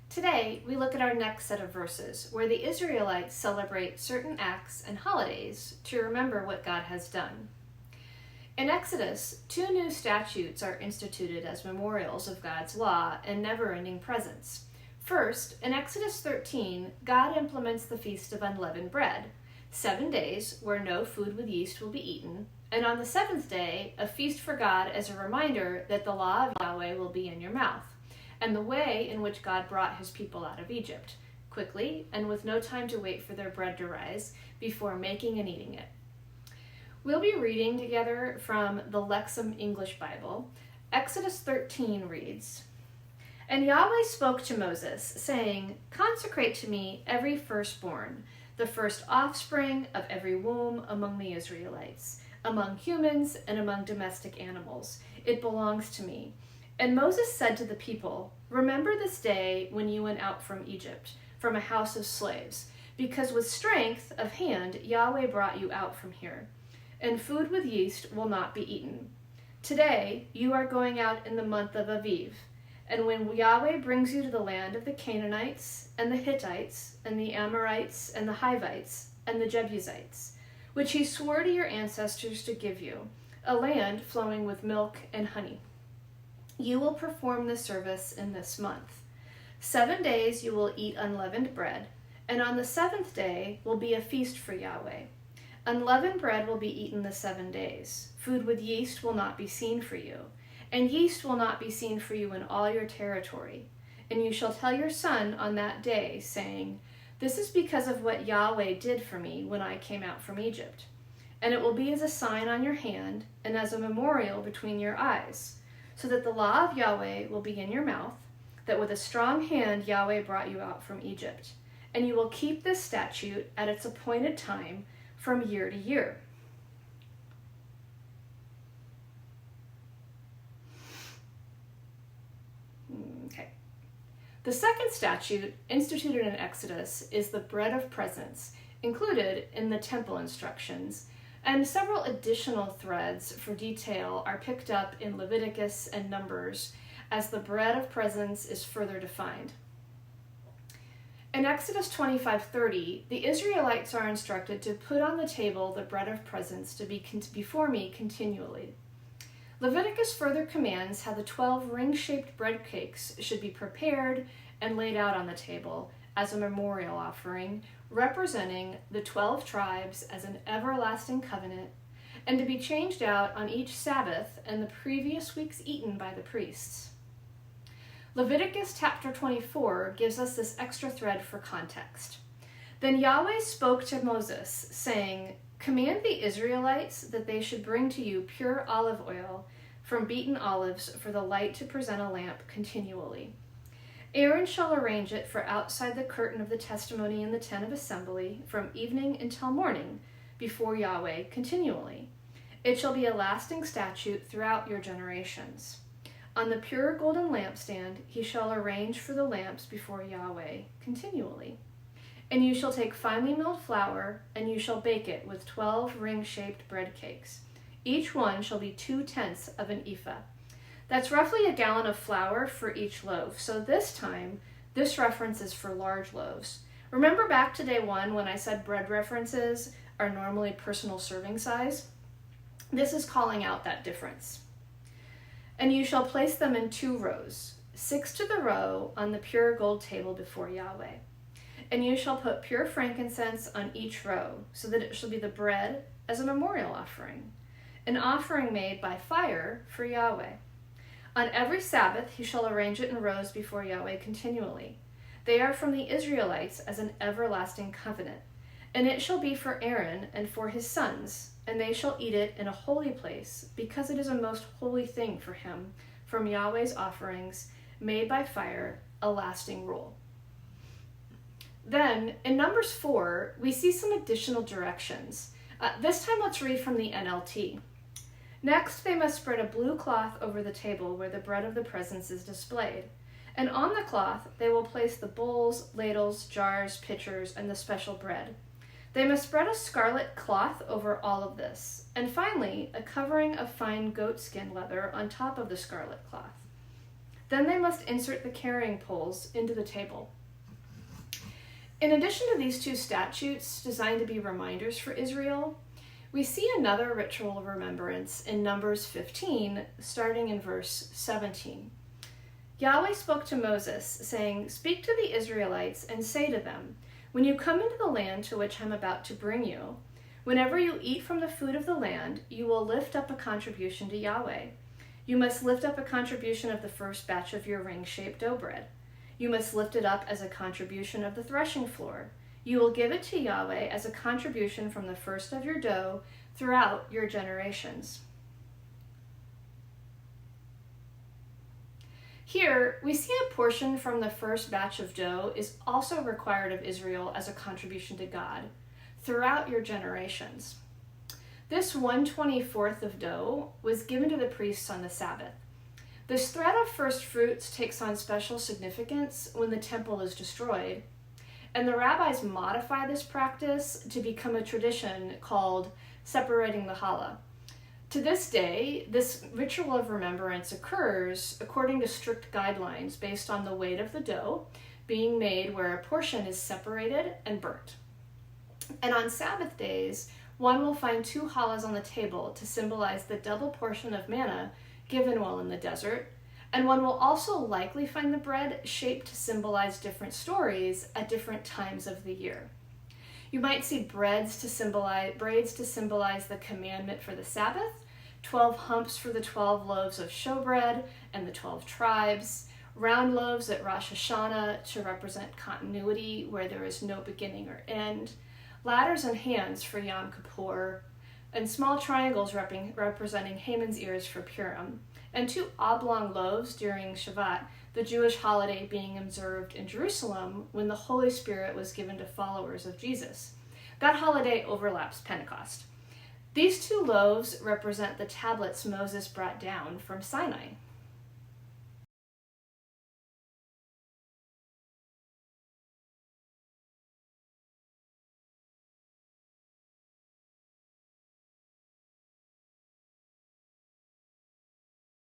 Today, we look at our next set of verses, where the Israelites celebrate certain acts and holidays to remember what God has done. In Exodus, 2 new statutes are instituted as memorials of God's law and never-ending presence. First, in Exodus 13, God implements the Feast of Unleavened Bread, 7 days where no food with yeast will be eaten, and on the 7th day, a feast for God as a reminder that the law of Yahweh will be in your mouth, and the way in which God brought his people out of Egypt, quickly and with no time to wait for their bread to rise before making and eating it. We'll be reading together from the Lexham English Bible. Exodus 13 reads, "And Yahweh spoke to Moses, saying, 'Consecrate to me every firstborn, the first offspring of every womb among the Israelites, among humans and among domestic animals. It belongs to me.' And Moses said to the people, 'Remember this day when you went out from Egypt, from a house of slaves, because with strength of hand Yahweh brought you out from here. And food with yeast will not be eaten. Today you are going out in the month of Aviv, and when Yahweh brings you to the land of the Canaanites, and the Hittites, and the Amorites, and the Hivites, and the Jebusites, which he swore to your ancestors to give you, a land flowing with milk and honey. You will perform the service in this month. 7 days you will eat unleavened bread, and on the 7th day will be a feast for Yahweh. Unleavened bread will be eaten the 7 days. Food with yeast will not be seen for you, and yeast will not be seen for you in all your territory. And you shall tell your son on that day, saying, 'This is because of what Yahweh did for me when I came out from Egypt.' And it will be as a sign on your hand and as a memorial between your eyes, so that the law of Yahweh will be in your mouth, that with a strong hand Yahweh brought you out from Egypt. And you will keep this statute at its appointed time from year to year." Okay. The second statute instituted in Exodus is the bread of presence, included in the temple instructions, and several additional threads for detail are picked up in Leviticus and Numbers as the bread of presence is further defined. In Exodus 25:30, the Israelites are instructed to put on the table the bread of presence to be before me continually. Leviticus further commands how the 12 ring-shaped bread cakes should be prepared and laid out on the table as a memorial offering, representing the 12 tribes as an everlasting covenant, and to be changed out on each Sabbath and the previous week's eaten by the priests. Leviticus chapter 24 gives us this extra thread for context. "Then Yahweh spoke to Moses, saying, 'Command the Israelites that they should bring to you pure olive oil from beaten olives for the light to present a lamp continually. Aaron shall arrange it for outside the curtain of the testimony in the tent of assembly from evening until morning before Yahweh continually. It shall be a lasting statute throughout your generations. On the pure golden lampstand he shall arrange for the lamps before Yahweh continually. And you shall take finely milled flour, and you shall bake it with 12 ring-shaped bread cakes. Each one shall be 2/10 of an ephah. That's roughly a gallon of flour for each loaf, so this time, this reference is for large loaves. Remember back to day 1 when I said bread references are normally personal serving size? This is calling out that difference. And you shall place them in 2 rows, 6 to the row on the pure gold table before Yahweh. And you shall put pure frankincense on each row, so that it shall be the bread as a memorial offering, an offering made by fire for Yahweh. On every Sabbath he shall arrange it in rows before Yahweh continually. They are from the Israelites as an everlasting covenant. And it shall be for Aaron and for his sons, and they shall eat it in a holy place, because it is a most holy thing for him, from Yahweh's offerings, made by fire, a lasting rule." Then, in Numbers 4, we see some additional directions. This time let's read from the NLT. "Next, they must spread a blue cloth over the table where the bread of the presence is displayed. And on the cloth they will place the bowls, ladles, jars, pitchers, and the special bread. They must spread a scarlet cloth over all of this, and finally, a covering of fine goatskin leather on top of the scarlet cloth. Then they must insert the carrying poles into the table. In addition to these two statutes designed to be reminders for Israel, we see another ritual of remembrance in Numbers 15, starting in verse 17. Yahweh spoke to Moses, saying, "Speak to the Israelites and say to them, when you come into the land to which I am about to bring you, whenever you eat from the food of the land, you will lift up a contribution to Yahweh. You must lift up a contribution of the first batch of your ring-shaped dough bread. You must lift it up as a contribution of the threshing floor. You will give it to Yahweh as a contribution from the first of your dough throughout your generations." Here, we see a portion from the first batch of dough is also required of Israel as a contribution to God throughout your generations. This 1/24 of dough was given to the priests on the Sabbath. This thread of first fruits takes on special significance when the temple is destroyed, and the rabbis modify this practice to become a tradition called separating the challah. To this day, this ritual of remembrance occurs according to strict guidelines based on the weight of the dough being made where a portion is separated and burnt. And on Sabbath days, one will find 2 challahs on the table to symbolize the double portion of manna given while in the desert, and one will also likely find the bread shaped to symbolize different stories at different times of the year. You might see braids to symbolize the commandment for the Sabbath, 12 humps for the 12 loaves of showbread and the 12 tribes, round loaves at Rosh Hashanah to represent continuity where there is no beginning or end, ladders and hands for Yom Kippur, and small triangles representing Haman's ears for Purim, and 2 oblong loaves during Shabbat, the Jewish holiday being observed in Jerusalem when the Holy Spirit was given to followers of Jesus. That holiday overlaps Pentecost. These 2 loaves represent the tablets Moses brought down from Sinai.